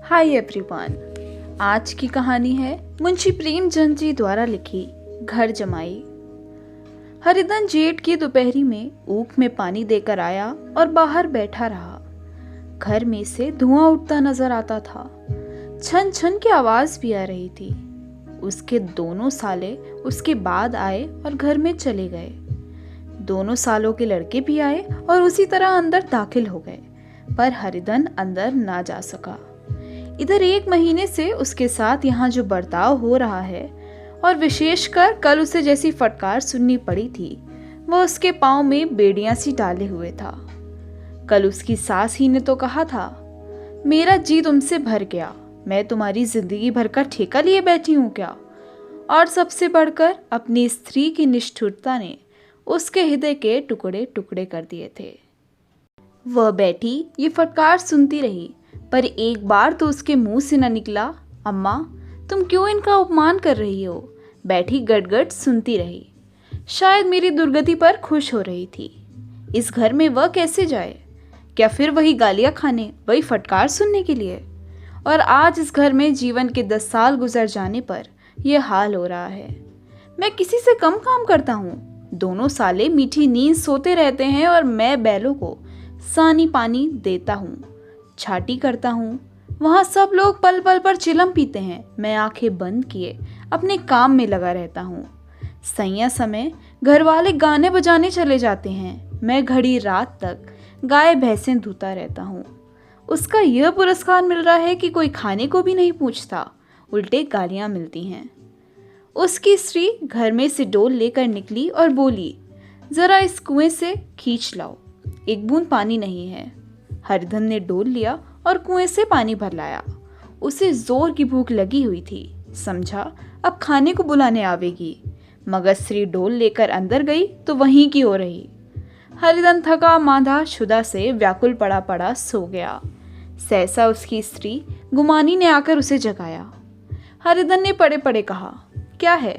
Hi everyone. आज की कहानी है मुंशी प्रेमचंद जी द्वारा लिखी घर जमाई। हरिधन जेठ की दोपहरी में ऊख में पानी देकर आया और बाहर बैठा रहा। घर में से धुआं उठता नजर आता था। छन छन की आवाज भी आ रही थी। उसके दोनों साले उसके बाद आए और घर में चले गए। दोनों सालों के लड़के भी आए और उसी तरह अंदर दाखिल हो गए, पर हरिधन अंदर ना जा सका। इधर 1 महीने से उसके साथ यहाँ जो बर्ताव हो रहा है, और विशेषकर कल उसे जैसी फटकार सुननी पड़ी थी, वह उसके पांव में बेड़ियां सी डाले हुए था। कल उसकी सास ही ने तो कहा था, मेरा जी तुमसे भर गया, मैं तुम्हारी जिंदगी भर का ठेका लिए बैठी हूँ क्या। और सबसे बढ़कर अपनी स्त्री की निष्ठुरता ने उसके हृदय के टुकड़े टुकड़े कर दिए थे। वह बैठी ये फटकार सुनती रही, पर एक बार तो उसके मुंह से न निकला, अम्मा तुम क्यों इनका अपमान कर रही हो। बैठी गटगट सुनती रही। शायद मेरी दुर्गति पर खुश हो रही थी। इस घर में वह कैसे जाए? क्या फिर वही गालियां खाने, वही फटकार सुनने के लिए? और आज इस घर में जीवन के 10 साल गुजर जाने पर यह हाल हो रहा है। मैं किसी से कम काम करता हूँ? दोनों साले मीठी नींद सोते रहते हैं और मैं बैलों को सानी पानी देता हूँ, छाटी करता हूँ। वहाँ सब लोग पल पल पर चिलम पीते हैं, मैं आंखें बंद किए अपने काम में लगा रहता हूँ। सैया समय घर वाले गाने बजाने चले जाते हैं, मैं घड़ी रात तक गाय भैंसें धोता रहता हूँ। उसका यह पुरस्कार मिल रहा है कि कोई खाने को भी नहीं पूछता, उल्टे गालियाँ मिलती हैं। उसकी स्त्री घर में से डोल लेकर निकली और बोली, जरा इस कुएं से खींच लाओ, एक बूंद पानी नहीं है। हरिधन ने डोल लिया और कुएं से पानी भर लाया। उसे जोर की भूख लगी हुई थी, समझा अब खाने को बुलाने आवेगी। मगर स्त्री डोल लेकर अंदर गई तो वहीं की हो रही। हरिधन थका मांधा शुदा से व्याकुल पड़ा पड़ा सो गया। सहसा उसकी स्त्री गुमानी ने आकर उसे जगाया। हरिधन ने पड़े पड़े कहा, क्या है,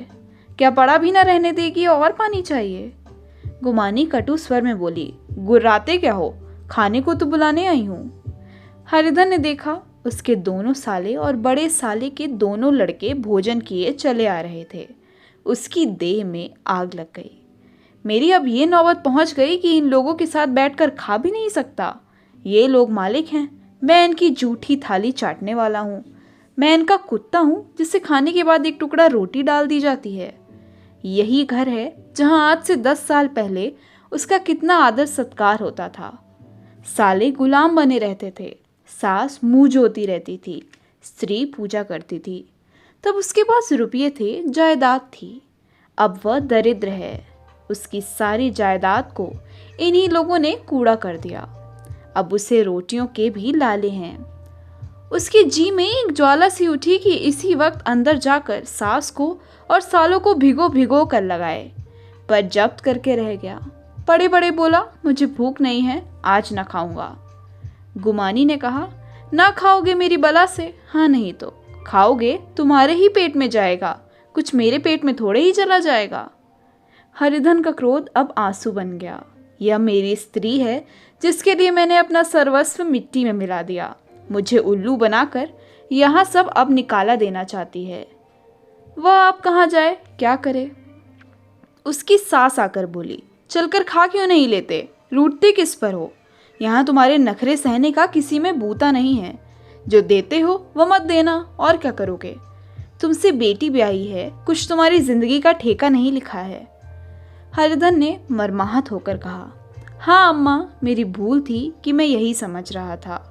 क्या पड़ा भी ना रहने देगी और पानी चाहिए? गुमानी कटु स्वर में बोली, गुर्राते क्या हो, खाने को तो बुलाने आई हूँ। हरिधन ने देखा उसके दोनों साले और बड़े साले के दोनों लड़के भोजन किए चले आ रहे थे। उसकी देह में आग लग गई। मेरी अब ये नौबत पहुंच गई कि इन लोगों के साथ बैठकर खा भी नहीं सकता। ये लोग मालिक हैं, मैं इनकी जूठी थाली चाटने वाला हूँ। मैं इनका कुत्ता हूँ जिसे खाने के बाद एक टुकड़ा रोटी डाल दी जाती है। यही घर है जहाँ आज से 10 साल पहले उसका कितना आदर सत्कार होता था। साले गुलाम बने रहते थे, सास मुंह जोती रहती थी, स्त्री पूजा करती थी। तब उसके पास रुपये थे, जायदाद थी। अब वह दरिद्र है। उसकी सारी जायदाद को इन्हीं लोगों ने कूड़ा कर दिया। अब उसे रोटियों के भी लाले हैं। उसके जी में एक ज्वाला सी उठी कि इसी वक्त अंदर जाकर सास को और सालों को भिगो भिगो कर लगाए, पर जब्त करके रह गया। पड़े पड़े बोला, मुझे भूख नहीं है, आज ना खाऊंगा। गुमानी ने कहा, ना खाओगे मेरी बला से? हाँ नहीं तो खाओगे, तुम्हारे ही पेट में जाएगा, कुछ मेरे पेट में थोड़े ही चला जाएगा। हरिधन का क्रोध अब आंसू बन गया। यह मेरी स्त्री है जिसके लिए मैंने अपना सर्वस्व मिट्टी में मिला दिया। मुझे उल्लू बनाकर यहाँ सब अब निकाला देना चाहती है। वह अब कहाँ जाए, क्या करे? उसकी सास आकर बोली, चलकर खा क्यों नहीं लेते, रूठते किस पर हो? यहाँ तुम्हारे नखरे सहने का किसी में बूता नहीं है। जो देते हो वह मत देना, और क्या करोगे? तुमसे बेटी ब्याही है, कुछ तुम्हारी जिंदगी का ठेका नहीं लिखा है। हरिधन ने मर्माहत होकर कहा, हाँ अम्मा, मेरी भूल थी कि मैं यही समझ रहा था।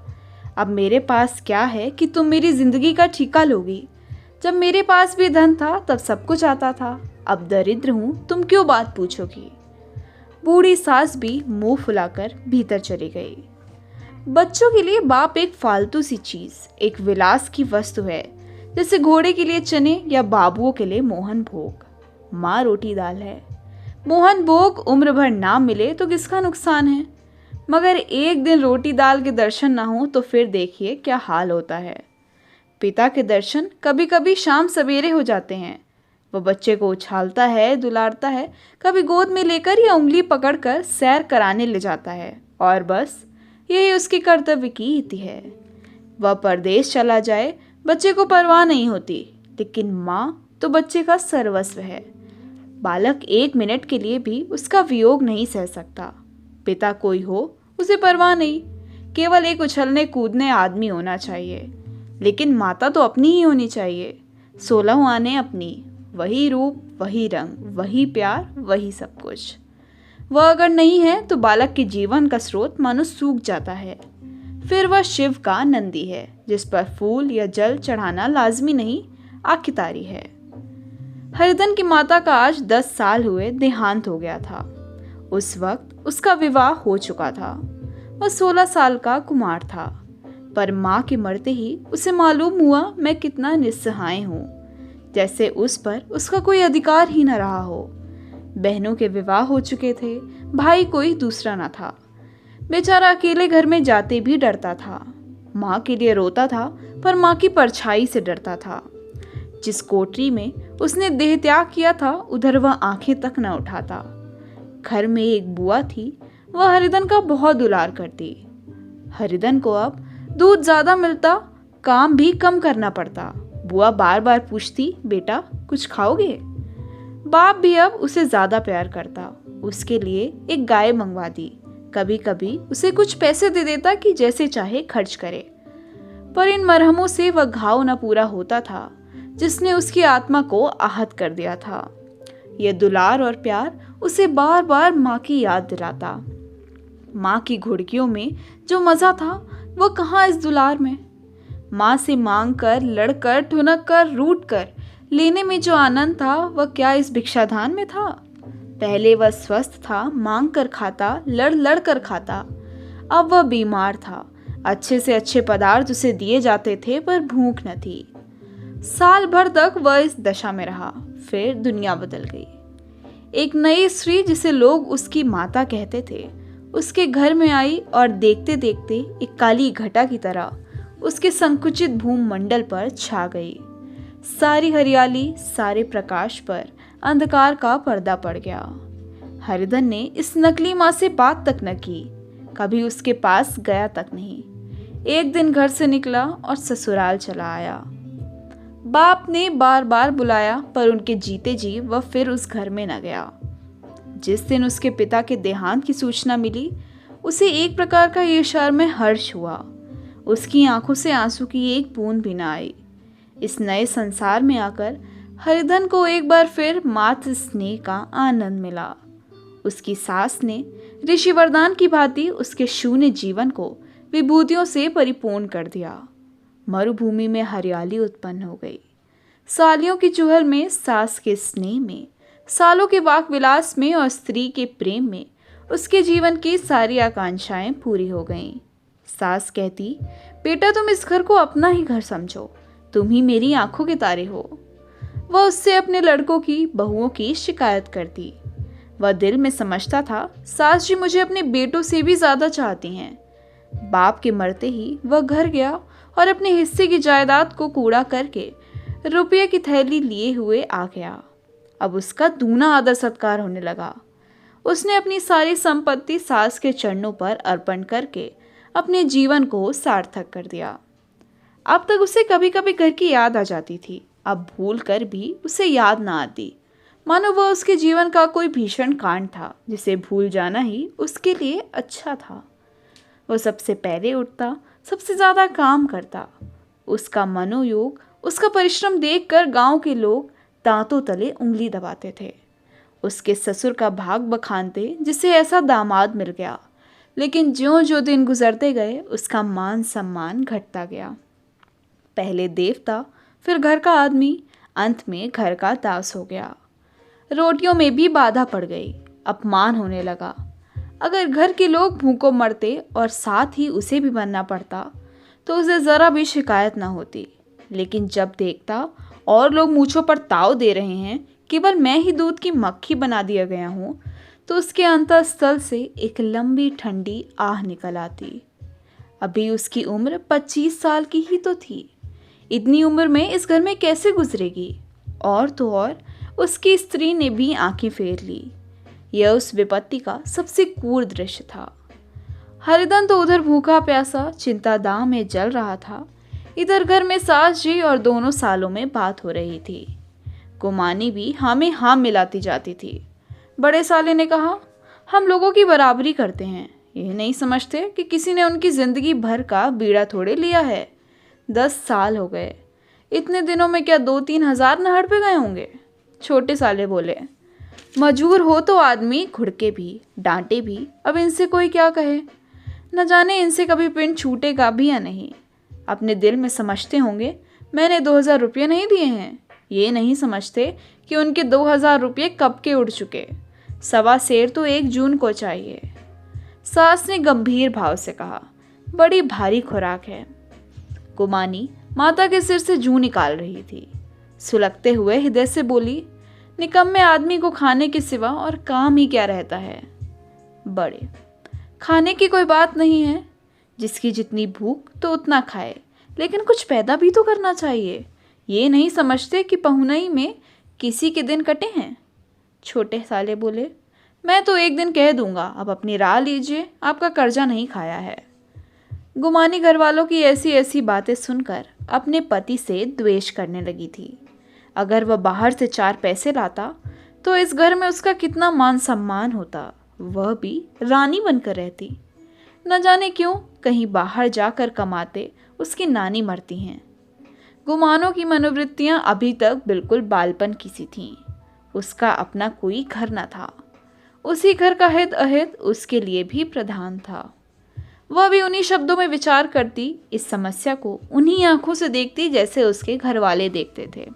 अब मेरे पास क्या है कि तुम मेरी जिंदगी का ठेका लोगी? जब मेरे पास भी धन था तब सब कुछ आता था। अब दरिद्र हूं, तुम क्यों बात पूछोगी? बूढ़ी सास भी मुंह फुलाकर भीतर चली गई। बच्चों के लिए बाप एक फालतू सी चीज, एक विलास की वस्तु है, जैसे घोड़े के लिए चने या बाबुओं के लिए मोहन भोग। माँ रोटी दाल है। मोहन भोग उम्र भर ना मिले तो किसका नुकसान है, मगर एक दिन रोटी दाल के दर्शन ना हो तो फिर देखिए क्या हाल होता है। पिता के दर्शन कभी कभी शाम सवेरे हो जाते हैं। वह बच्चे को उछालता है, दुलारता है, कभी गोद में लेकर या उंगली पकड़कर सैर कराने ले जाता है, और बस यही उसकी कर्तव्य की रीति है। वह परदेश चला जाए, बच्चे को परवाह नहीं होती, लेकिन माँ तो बच्चे का सर्वस्व है। बालक 1 मिनट के लिए भी उसका वियोग नहीं सह सकता। पिता कोई हो, उसे परवाह नहीं, केवल एक उछलने कूदने आदमी होना चाहिए। लेकिन माता तो अपनी ही होनी चाहिए, 16 आने अपनी, वही रूप, वही रंग, वही प्यार, वही सब कुछ। वह अगर नहीं है तो बालक के जीवन का स्रोत मानो सूख जाता है। फिर वह शिव का नंदी है, जिस पर फूल या जल चढ़ाना लाजमी नहीं, आखितारी है। हरिधन की माता का आज 10 साल हुए देहांत हो गया था। उस वक्त उसका विवाह हो चुका था। वह 16 साल का कुमार था, पर माँ के मरते ही उसे मालूम हुआ मैं कितना निस्सहाय हूँ, जैसे उस पर उसका कोई अधिकार ही न रहा हो। बहनों के विवाह हो चुके थे, भाई कोई दूसरा न था। बेचारा अकेले घर में जाते भी डरता था। माँ के लिए रोता था, पर माँ की परछाई से डरता था। जिस कोठरी में उसने देह त्याग किया था, उधर वह आंखें तक न उठाता। घर में एक बुआ थी, वह हरिधन का बहुत दुलार करती। हरिधन को अब दूध ज्यादा मिलता, काम भी कम करना पड़ता। बुआ बार बार पूछती, बेटा कुछ खाओगे? बाप भी अब उसे ज्यादा प्यार करता। उसके लिए एक गाय मंगवा दी। कभी कभी उसे कुछ पैसे दे देता कि जैसे चाहे खर्च करे। पर इन मरहमों से वह घाव न पूरा होता था, जिसने उसकी आत्मा को आहत कर दिया था। यह दुलार और प्यार उसे बार बार माँ की याद दिलाता। माँ की घुड़कियों में जो मजा था, वह कहाँ इस दुलार में। माँ से मांग कर, लड़कर, ठुनक कर, रूठ कर लेने में जो आनंद था, वह क्या इस भिक्षाधान में था? पहले वह स्वस्थ था, मांग कर खाता, लड़ लड़ कर खाता। अब वह बीमार था। अच्छे से अच्छे पदार्थ उसे दिए जाते थे, पर भूख न थी। साल भर तक वह इस दशा में रहा। फिर दुनिया बदल गई। एक नई स्त्री, जिसे लोग उसकी माता कहते थे, उसके घर में आई और देखते देखते एक काली घटा की तरह उसके संकुचित भूमंडल पर छा गई। सारी हरियाली, सारे प्रकाश पर अंधकार का पर्दा पड़ गया। हरिधन ने इस नकली माँ से बात तक न की, कभी उसके पास गया तक नहीं। एक दिन घर से निकला और ससुराल चला आया। बाप ने बार बार बुलाया, पर उनके जीते जी वह फिर उस घर में न गया। जिस दिन उसके पिता के देहांत की सूचना मिली, उसे एक प्रकार का ईर्ष्या में हर्ष हुआ। उसकी आंखों से आंसू की एक बूंद भी न आई। इस नए संसार में आकर हरिधन को एक बार फिर मातृ स्नेह का आनंद मिला। उसकी सास ने ऋषि वरदान की भांति उसके शून्य जीवन को विभूतियों से परिपूर्ण कर दिया। मरुभूमि में हरियाली उत्पन्न हो गई। सालियों की चुहल में, सास के स्नेह में, सालों के वाक विलास में और स्त्री के प्रेम में उसके जीवन की सारी आकांक्षाएं पूरी हो गईं। सास कहती, बेटा तुम इस घर को अपना ही घर समझो, तुम ही मेरी आंखों के तारे हो। वह उससे अपने लड़कों की, बहुओं की शिकायत करती। वह दिल में समझता था, सास जी मुझे अपने बेटों से भी ज्यादा चाहती हैं। बाप के मरते ही वह घर गया और अपने हिस्से की जायदाद को कूड़ा करके रुपये की थैली लिए हुए आ गया। अब उसका दूना आदर सत्कार होने लगा। उसने अपनी सारी संपत्ति सास के चरणों पर अर्पण करके अपने जीवन को सार्थक कर दिया। अब तक उसे कभी कभी घर की याद आ जाती थी, अब भूल कर भी उसे याद ना आती, मानो वह उसके जीवन का कोई भीषण कांड था, जिसे भूल जाना ही उसके लिए अच्छा था। वह सबसे पहले उठता, सबसे ज्यादा काम करता। उसका मनोयोग, उसका परिश्रम देखकर गांव के लोग दांतों तले उंगली दबाते थे। उसके ससुर का भाग बखानते, जिसे ऐसा दामाद मिल गया। लेकिन ज्यों ज्यों दिन गुजरते गए, उसका मान सम्मान घटता गया। पहले देवता, फिर घर का आदमी, अंत में घर का दास हो गया। रोटियों में भी बाधा पड़ गई, अपमान होने लगा। अगर घर के लोग भूखों मरते और साथ ही उसे भी बनना पड़ता, तो उसे जरा भी शिकायत ना होती। लेकिन जब देखता और लोग मूंछों पर ताव दे रहे हैं, केवल मैं ही दूध की मक्खी बना दिया गया हूँ, तो उसके अंतःस्थल से एक लंबी ठंडी आह निकल आती। अभी उसकी उम्र 25 साल की ही तो थी। इतनी उम्र में इस घर में कैसे गुजरेगी? और तो और उसकी स्त्री ने भी आंखें फेर ली। यह उस विपत्ति का सबसे क्रूर दृश्य था। हरिधन तो उधर भूखा प्यासा चिंतादाह में जल रहा था, इधर घर में सास जी और दोनों सालों में बात हो रही थी। गुमानी भी हाँ में हाँ मिलाती जाती थी। बड़े साले ने कहा, हम लोगों की बराबरी करते हैं, ये नहीं समझते कि किसी ने उनकी जिंदगी भर का बीड़ा थोड़े लिया है। 10 साल हो गए, इतने दिनों में क्या 2-3 हजार नहर पे गए होंगे। छोटे साले बोले, मजबूर हो तो आदमी घुड़के भी, डांटे भी, अब इनसे कोई क्या कहे। न जाने इनसे कभी पिंड छूटेगा भी या नहीं। अपने दिल में समझते होंगे मैंने 2000 रुपये नहीं दिए हैं। ये नहीं समझते कि उनके 2000 रुपये कब के उड़ चुके। 1.25 सेर तो 1 जून को चाहिए। सास ने गंभीर भाव से कहा, बड़ी भारी खुराक है। गुमानी माता के सिर से जूं निकाल रही थी। सुलगते हुए हृदय से बोली, निकम्मे आदमी को खाने के सिवा और काम ही क्या रहता है। बड़े, खाने की कोई बात नहीं है, जिसकी जितनी भूख तो उतना खाए, लेकिन कुछ पैदा भी तो करना चाहिए। ये नहीं समझते कि पहुनई में किसी के दिन कटे हैं। छोटे साले बोले, मैं तो एक दिन कह दूंगा, अब अपनी राह लीजिए, आपका कर्जा नहीं खाया है। गुमानी घर वालों की ऐसी ऐसी बातें सुनकर अपने पति से द्वेष करने लगी थी। अगर वह बाहर से 4 पैसे लाता तो इस घर में उसका कितना मान सम्मान होता, वह भी रानी बनकर रहती। न जाने क्यों कहीं बाहर जाकर कमाते उसकी नानी मरती हैं। गुमानों की मनोवृत्तियां अभी तक बिल्कुल बालपन की सी थीं। उसका अपना कोई घर न था। उसी घर का हित अहित उसके लिए भी प्रधान था। वह भी उन्हीं शब्दों में विचार करती, इस समस्या को उन्हीं आंखों से देखती जैसे उसके घर वाले देखते थे।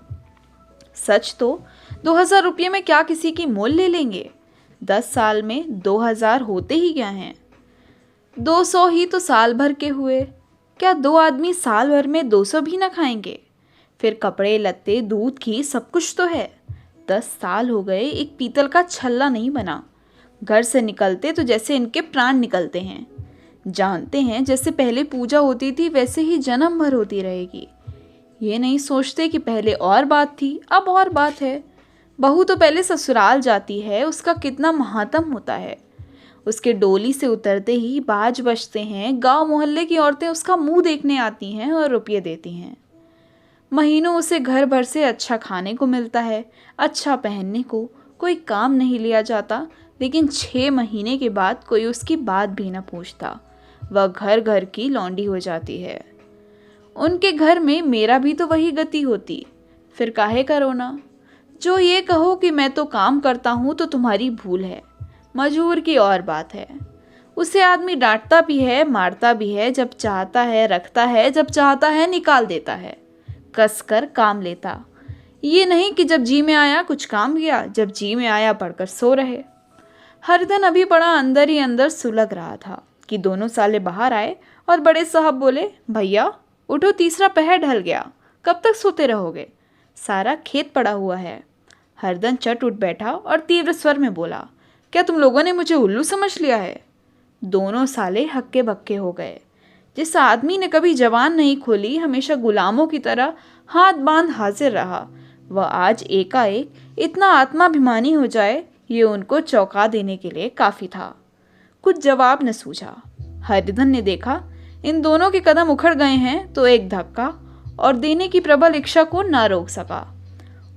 सच तो 2000 रुपये में क्या किसी की मोल ले लेंगे। 10 साल में 2000 होते ही क्या हैं। 200 ही तो साल भर के हुए। क्या 2 आदमी साल भर में 200 भी ना खाएंगे। फिर कपड़े लत्ते दूध घी सब कुछ तो है। 10 साल हो गए, एक पीतल का छल्ला नहीं बना। घर से निकलते तो जैसे इनके प्राण निकलते हैं। जानते हैं जैसे पहले पूजा होती थी वैसे ही जन्म भर होती रहेगी। ये नहीं सोचते कि पहले और बात थी, अब और बात है। बहू तो पहले ससुराल जाती है, उसका कितना महात्म होता है। उसके डोली से उतरते ही बाज बजते हैं, गांव मोहल्ले की औरतें उसका मुंह देखने आती हैं और रुपये देती हैं। महीनों उसे घर भर से अच्छा खाने को मिलता है, अच्छा पहनने को, कोई काम नहीं लिया जाता, लेकिन 6 महीने के बाद कोई उसकी बात भी न पूछता। वह घर घर की लौंडी हो जाती है। उनके घर में मेरा भी तो वही गति होती, फिर काहे का रोना। जो ये कहो कि मैं तो काम करता हूँ तो तुम्हारी भूल है। मजबूर की और बात है। उसे आदमी डांटता भी है, मारता भी है, जब चाहता है रखता है, जब चाहता है निकाल देता है। कस कर काम लेता, ये नहीं कि जब जी में आया कुछ काम किया, जब जी में आया पढ़कर सो रहे। हरदन अभी बड़ा अंदर ही अंदर सुलग रहा था कि दोनों साले बाहर आए और बड़े साहब बोले, भैया उठो, तीसरा पहर ढल गया, कब तक सोते रहोगे, सारा खेत पड़ा हुआ है। हरदन चट उठ बैठा और तीव्र स्वर में बोला, क्या तुम लोगों ने मुझे उल्लू समझ लिया है। दोनों साले हक्के बक्के हो गए। जिस आदमी ने कभी जबान नहीं खोली, हमेशा गुलामों की तरह हाथ बांध हाजिर रहा, वह आज एकाएक इतना आत्माभिमानी हो जाए, ये उनको चौंका देने के लिए काफ़ी था। कुछ जवाब न सूझा। हरिधन ने देखा इन दोनों के कदम उखड़ गए हैं तो एक धक्का और देने की प्रबल इच्छा को ना रोक सका।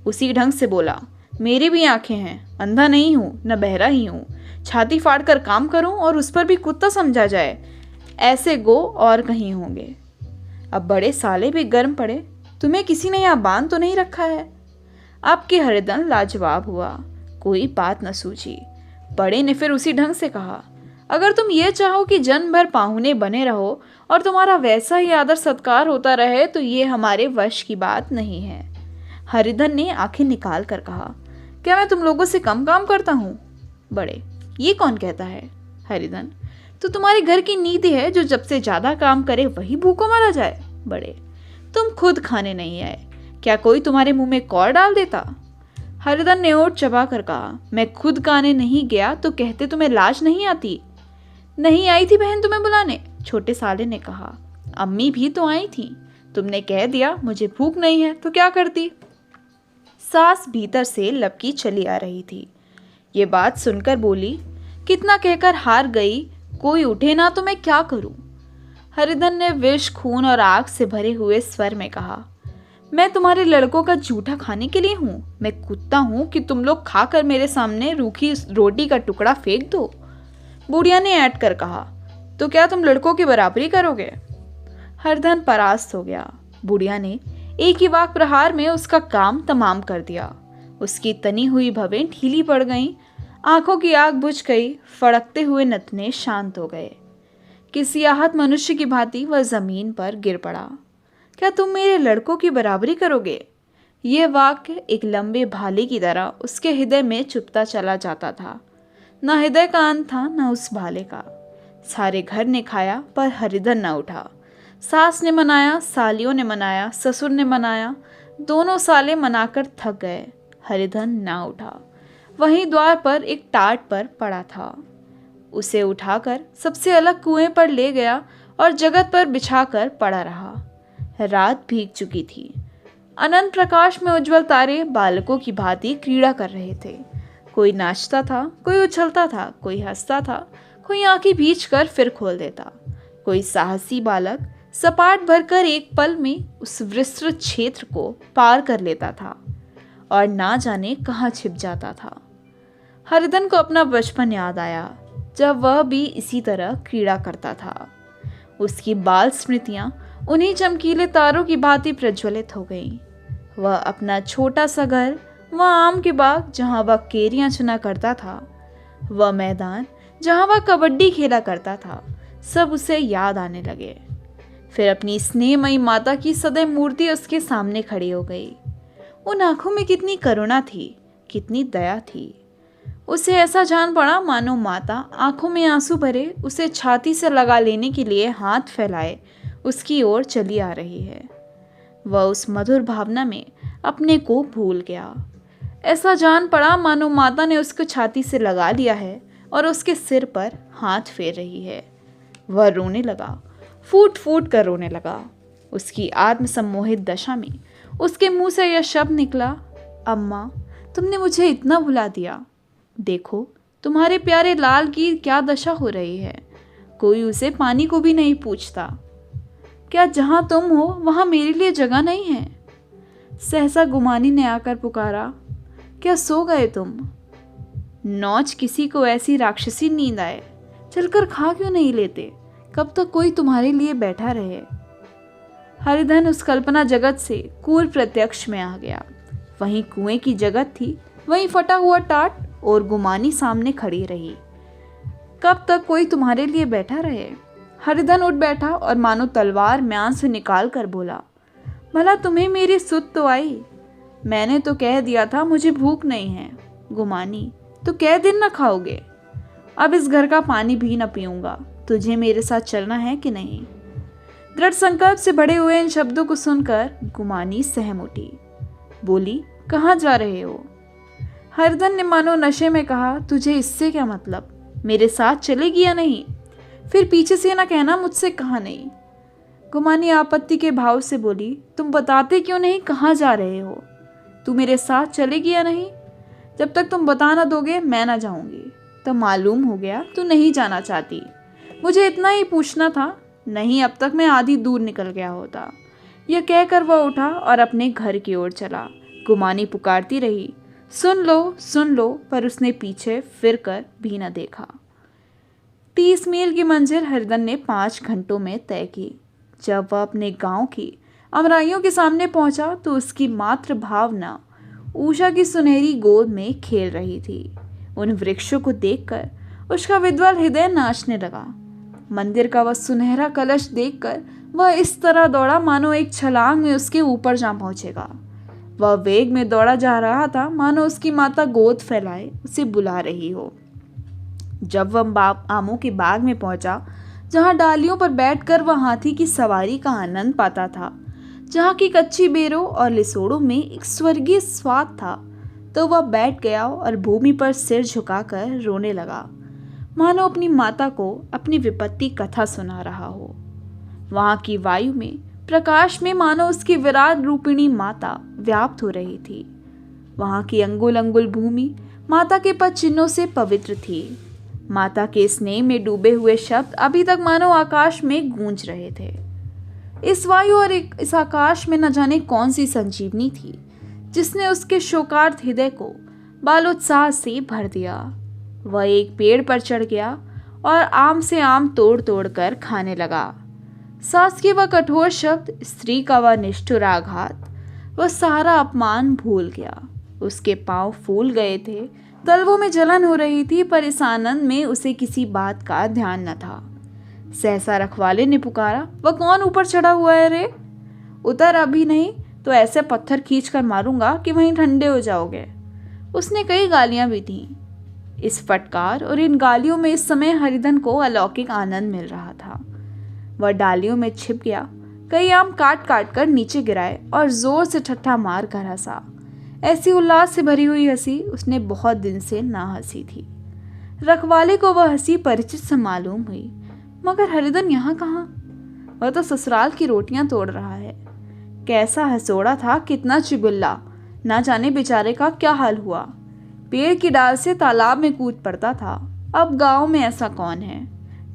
उसी ढंग से बोला, मेरी भी आंखें हैं, अंधा नहीं हूँ न बहरा ही हूँ। छाती फाड़ कर काम करूँ और उस पर भी कुत्ता समझा जाए, ऐसे गो और कहीं होंगे। अब बड़े साले भी गर्म पड़े, तुम्हें किसी ने यहाँ बांध तो नहीं रखा है। आपके हरिधन लाजवाब हुआ, कोई बात न सूझी। बड़े ने फिर उसी ढंग से कहा, अगर तुम ये चाहो कि जन्म भर पाहुने बने रहो और तुम्हारा वैसा ही आदर सत्कार होता रहे तो ये हमारे वश की बात नहीं है। हरिधन ने आंखें निकाल कर कहा, क्या मैं तुम लोगों से कम काम करता हूँ। बड़े, ये कौन कहता है। हरिधन, तो तुम्हारे घर की नीति है, जो जब से ज्यादा काम करे वही भूखों मारा जाए। बड़े, तुम खुद खाने नहीं आए, क्या कोई तुम्हारे मुंह में कौर डाल देता। हरिधन ने ओट चबा कर कहा, मैं खुद खाने नहीं गया तो कहते तुम्हें लाज नहीं आती। नहीं आई थी बहन तुम्हें बुलाने। छोटे साले ने कहा, अम्मी भी तो आई थी, तुमने कह दिया मुझे भूख नहीं है तो क्या करती। सास भीतर से लपकी चली आ रही थी। ये बात सुनकर बोली, कितना कहकर हार गई, कोई उठे ना तो मैं क्या करूं। हरिधन ने विष, खून और आग से भरे हुए स्वर में कहा, मैं तुम्हारे लड़कों का जूठा खाने के लिए हूँ? मैं कुत्ता हूँ कि तुम लोग खाकर मेरे सामने रूखी रोटी का टुकड़ा फेंक दो? बुढ़िया ने ऐंठ कर कहा, तो क्या तुम लड़कों की बराबरी करोगे? हरिधन परास्त हो गया। बुढ़िया ने एक ही वाक प्रहार में उसका काम तमाम कर दिया। उसकी तनी हुई भवें ढीली पड़ गईं, आंखों की आग बुझ गई, फड़कते हुए नथने शांत हो गए। किसी आहत मनुष्य की भांति वह जमीन पर गिर पड़ा। क्या तुम मेरे लड़कों की बराबरी करोगे? यह वाक्य एक लंबे भाले की तरह उसके हृदय में चुभता चला जाता था। न हृदय का अंत था, न उस भाले का। सारे घर ने खाया पर हरिधन न उठा। सास ने मनाया, सालियों ने मनाया, ससुर ने मनाया, दोनों साले मनाकर थक गए। हरिधन ना उठा। वहीं द्वार पर एक टाट पर पड़ा था। उसे उठाकर सबसे अलग कुएं पर ले गया और जगत पर बिछाकर पड़ा रहा। रात भीग चुकी थी। अनंत प्रकाश में उज्जवल तारे बालकों की भांति क्रीड़ा कर रहे थे। कोई नाचता था, कोई उछलता था, कोई हंसता था, कोई आंखें भींच कर फिर खोल देता। कोई साहसी बालक सपाट भरकर एक पल में उस विस्तृत क्षेत्र को पार कर लेता था और ना जाने कहाँ छिप जाता था। हरिधन को अपना बचपन याद आया, जब वह भी इसी तरह क्रीड़ा करता था। उसकी बाल स्मृतियां उन्हीं चमकीले तारों की भांति प्रज्वलित हो गईं। वह अपना छोटा सा घर, वह आम के बाग जहां वह केरियां चुना करता था, वह मैदान जहां वह कबड्डी खेला करता था, सब उसे याद आने लगे। फिर अपनी स्नेहमयी माता की सदैव मूर्ति उसके सामने खड़ी हो गई। उन आंखों में कितनी करुणा थी, कितनी दया थी। उसे ऐसा जान पड़ा मानो माता आंखों में आंसू भरे उसे छाती से लगा लेने के लिए हाथ फैलाए उसकी ओर चली आ रही है। वह उस मधुर भावना में अपने को भूल गया। ऐसा जान पड़ा मानो माता ने उसको छाती से लगा लिया है और उसके सिर पर हाथ फेर रही है। वह रोने लगा, फूट फूट कर रोने लगा। उसकी आत्मसम्मोहित दशा में उसके मुंह से यह शब्द निकला, अम्मा, तुमने मुझे इतना भुला दिया। देखो तुम्हारे प्यारे लाल की क्या दशा हो रही है। कोई उसे पानी को भी नहीं पूछता। क्या जहां तुम हो वहां मेरे लिए जगह नहीं है? सहसा गुमानी ने आकर पुकारा, क्या सो गए तुम? नौच किसी को ऐसी राक्षसी नींद आए, चलकर खा क्यों नहीं लेते? कब तक कोई तुम्हारे लिए बैठा रहे? हरिधन उस कल्पना जगत से कूल प्रत्यक्ष में आ गया। वहीं कुएं की जगत थी, वहीं फटा हुआ टाट और गुमानी सामने खड़ी रही। कब तक कोई तुम्हारे लिए बैठा रहे? हरिधन उठ बैठा और मानो तलवार म्यान से निकाल कर बोला, भला तुम्हें मेरी सुध तो आई? मैंने तो कह दिया था मुझे भूख नहीं है। गुमानी, तो कै दिन न खाओगे? अब इस घर का पानी भी न पीऊंगा। तुझे मेरे साथ चलना है कि नहीं? दृढ़ संकल्प से भरे हुए इन शब्दों को सुनकर गुमानी सहम उठी। बोली, कहाँ जा रहे हो? हरिधन ने मानो नशे में कहा, तुझे इससे क्या मतलब? मेरे साथ चलेगी या नहीं? फिर पीछे से ना कहना मुझसे कहा नहीं। गुमानी आपत्ति के भाव से बोली, तुम बताते क्यों नहीं कहाँ जा रहे हो? तू मेरे साथ चलेगी या नहीं? जब तक तुम बता ना दोगे मैं ना जाऊंगी। तब मालूम हो गया तू नहीं जाना चाहती। मुझे इतना ही पूछना था, नहीं अब तक मैं आधी दूर निकल गया होता। यह कहकर वह उठा और अपने घर की ओर चला। गुमानी पुकारती रही, सुन लो, पर उसने पीछे फिर कर भी न देखा। 30 मील की मंजिल हरिधन ने 5 घंटों में तय की। जब वह अपने गांव की अमराइयों के सामने पहुंचा तो उसकी मातृ भावना उषा की सुनहरी गोद में खेल रही थी। उन वृक्षों को देखकर उसका विद्वल हृदय नाचने लगा। मंदिर का वह सुनहरा कलश देखकर वह इस तरह दौड़ा मानो एक छलांग में उसके ऊपर जा पहुंचेगा। वह वेग में दौड़ा जा रहा था मानो उसकी माता गोद फैलाए उसे बुला रही हो। जब वह आमों के बाग में पहुंचा, जहां डालियों पर बैठकर वह हाथी की सवारी का आनंद पाता था, जहां की कच्ची बेरों और लिसोड़ों में एक स्वर्गीय स्वाद था, तो वह बैठ गया और भूमि पर सिर झुकाकर रोने लगा, मानो अपनी माता को अपनी विपत्ति कथा सुना रहा हो। वहां की वायु में, प्रकाश में मानो उसकी विराट रूपिणी माता व्याप्त हो रही थी। वहां की अंगुल अंगुल भूमि माता के पद चिन्हों से पवित्र थी। माता के स्नेह में डूबे हुए शब्द अभी तक मानो आकाश में गूंज रहे थे। इस वायु और इस आकाश में न जाने कौन सी संजीवनी थी जिसने उसके शोकार्त हृदय को बालोत्साह से भर दिया। वह एक पेड़ पर चढ़ गया और आम से आम तोड़ तोड़ कर खाने लगा। सास के वह कठोर शब्द, स्त्री का वह निष्ठुर आघात, वह सारा अपमान भूल गया। उसके पांव फूल गए थे, तलवों में जलन हो रही थी, पर इस आनंद में उसे किसी बात का ध्यान न था। सहसा रखवाले ने पुकारा, वह कौन ऊपर चढ़ा हुआ है रे? उतर, अभी नहीं तो ऐसे पत्थर खींच कर मारूंगा कि वहीं ठंडे हो जाओगे। उसने कई गालियां भी दी। इस फटकार और इन गालियों में इस समय हरिधन को अलौकिक आनंद मिल रहा था। वह डालियों में छिप गया, कई आम काट काट कर नीचे गिराए और जोर से ठट्ठा मार कर हंसा। ऐसी उल्लास से भरी हुई हंसी उसने बहुत दिन से ना हंसी थी। रखवाले को वह हंसी परिचित से मालूम हुई, मगर हरिधन यहाँ कहाँ? वह तो ससुराल की रोटियां तोड़ रहा है। कैसा हंसोड़ा था, कितना चिबिल्ला, ना जाने बेचारे का क्या हाल हुआ। पेड़ की डाल से तालाब में कूद पड़ता था। अब गांव में ऐसा कौन है?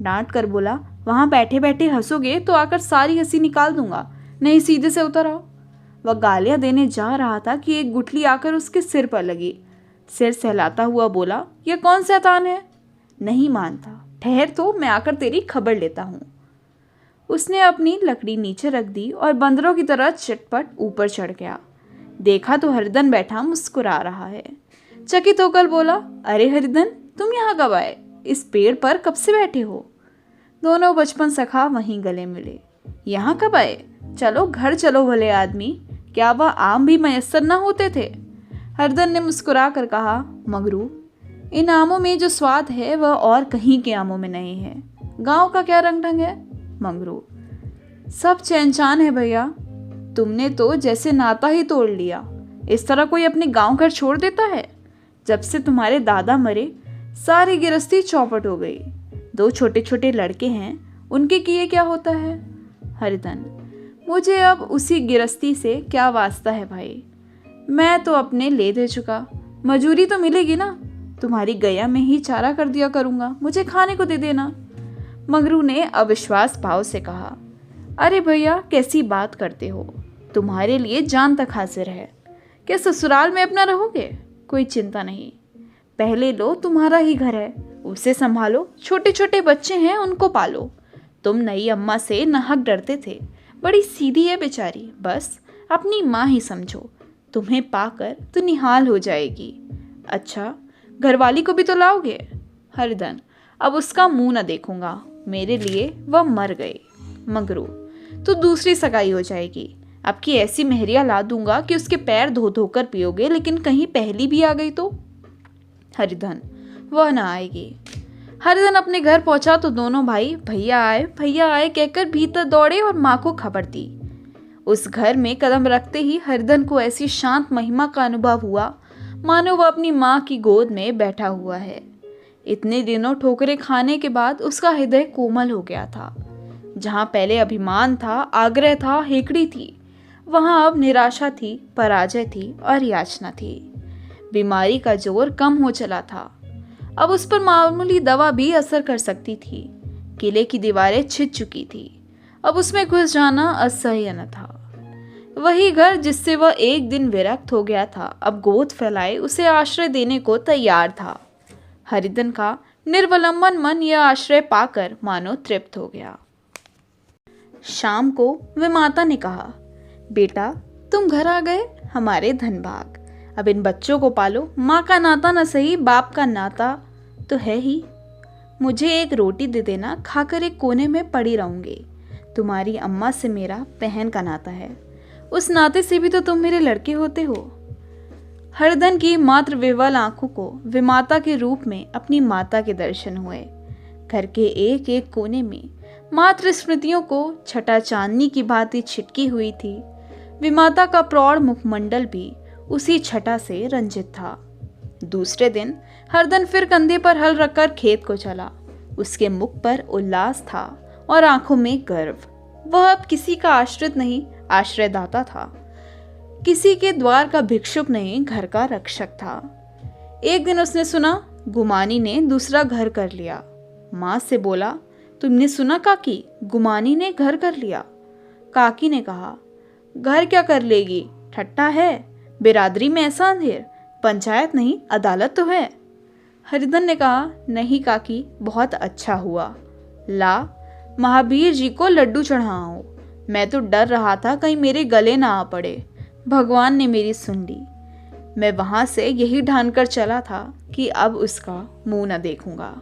डांट कर बोला, वहां बैठे बैठे हंसोगे तो आकर सारी हंसी निकाल दूंगा, नहीं सीधे से उतर आओ। वह गालियां देने जा रहा था कि एक गुठली आकर उसके सिर पर लगी। सिर सहलाता हुआ बोला, यह कौन शैतान है? नहीं मानता, ठहर तो मैं आकर तेरी खबर लेता हूँ। उसने अपनी लकड़ी नीचे रख दी और बंदरों की तरह चटपट ऊपर चढ़ गया। देखा तो हरिधन बैठा मुस्कुरा रहा है। चकित होकर बोला, अरे हरिधन, तुम यहाँ कब आए? इस पेड़ पर कब से बैठे हो? दोनों बचपन सखा वहीं गले मिले। यहाँ कब आए? चलो घर चलो भले आदमी, क्या वह आम भी मयस्सर न होते थे? हरिधन ने मुस्कुरा कर कहा, मगरू, इन आमों में जो स्वाद है वह और कहीं के आमों में नहीं है। गांव का क्या रंग ढंग है? मंगरू, सब चैन चान है भैया, तुमने तो जैसे नाता ही तोड़ लिया। इस तरह कोई अपने गांव घर छोड़ देता है? जब से तुम्हारे दादा मरे सारी गिरस्ती चौपट हो गई। 2 छोटे छोटे लड़के हैं, उनके किए क्या होता है? हरिधन, मुझे अब उसी गिरस्ती से क्या वास्ता है भाई, मैं तो अपने ले दे चुका। मजूरी तो मिलेगी ना, तुम्हारी गया में ही चारा कर दिया करूंगा, मुझे खाने को दे देना। मंगरू ने अविश्वास भाव से कहा, अरे भैया कैसी बात करते हो, तुम्हारे लिए जान तक हाजिर है। क्या ससुराल में अपना रहोगे? कोई चिंता नहीं, पहले लो, तुम्हारा ही घर है, उसे संभालो, छोटे छोटे बच्चे हैं उनको पालो। तुम नई अम्मा से नाहक डरते थे, बड़ी सीधी है बेचारी, बस अपनी माँ ही समझो, तुम्हें पाकर तो निहाल हो जाएगी। अच्छा, घरवाली को भी तो लाओगे? हरिधन, अब उसका मुंह न देखूंगा, मेरे लिए वह मर गई। मंगरू, तो दूसरी सगाई हो जाएगी, अब की ऐसी मेहरिया ला दूंगा कि उसके पैर धो धोकर पियोगे, लेकिन कहीं पहली भी आ गई तो? हरिधन, वह ना आएगी। हरिधन अपने घर पहुंचा तो दोनों भाई भैया आए कहकर भीतर दौड़े और माँ को खबर दी। उस घर में कदम रखते ही हरिधन को ऐसी शांत महिमा का अनुभव हुआ मानो वह अपनी माँ की गोद में बैठा हुआ है। इतने दिनों ठोकरें खाने के बाद उसका हृदय कोमल हो गया था। जहाँ पहले अभिमान था, आग्रह था, हेकड़ी थी, वहाँ अब निराशा थी, पराजय थी और याचना थी। बीमारी का जोर कम हो चला था, अब उस पर मामूली दवा भी असर कर सकती थी। किले की दीवारें छिद चुकी थी, अब उसमें घुस जाना असह्य न था। वही घर जिससे वह एक दिन विरक्त हो गया था, अब गोद फैलाए उसे आश्रय देने को तैयार था। हरिधन का निर्वलंबन मन यह आश्रय पाकर मानो तृप्त हो गया। शाम को विमाता ने कहा, बेटा तुम घर आ गए, हमारे धनभाग, अब इन बच्चों को पालो। माँ का नाता न सही, बाप का नाता तो है ही। मुझे एक रोटी दे देना, खाकर एक कोने में पड़ी रहूंगी। तुम्हारी अम्मा से मेरा बहन का नाता है, उस नाते से भी तो तुम मेरे लड़के होते हो। हरिधन की मात्र विवल आंखों को विमाता के रूप में अपनी माता के दर्शन हुए। घर के एक एक कोने में मात्र स्मृतियों को छटा चांदनी की भांति छिटकी हुई थी। विमाता का प्रौढ़ मुखमंडल भी उसी छटा से रंजित था। दूसरे दिन हरिधन फिर कंधे पर हल रखकर खेत को चला। उसके मुख पर उल्लास था और आंखों में गर्व। वह अब किसी का आश्रित नहीं, आश्रयदाता था। किसी के द्वार का भिक्षुक नहीं, घर का रक्षक था। एक दिन उसने सुना गुमानी ने दूसरा घर कर लिया। माँ से बोला, तुमने सुना काकी, गुमानी ने घर कर लिया। काकी ने कहा, घर क्या कर लेगी, ठट्टा है, बिरादरी में ऐसा अंधेर, पंचायत नहीं अदालत तो है। हरिधन ने कहा, नहीं काकी, बहुत अच्छा हुआ। ला महावीर जी को लड्डू चढ़ाओ। मैं तो डर रहा था कहीं मेरे गले ना आ पड़े। भगवान ने मेरी सुन ली। मैं वहां से यही ठान कर चला था कि अब उसका मुंह न देखूंगा।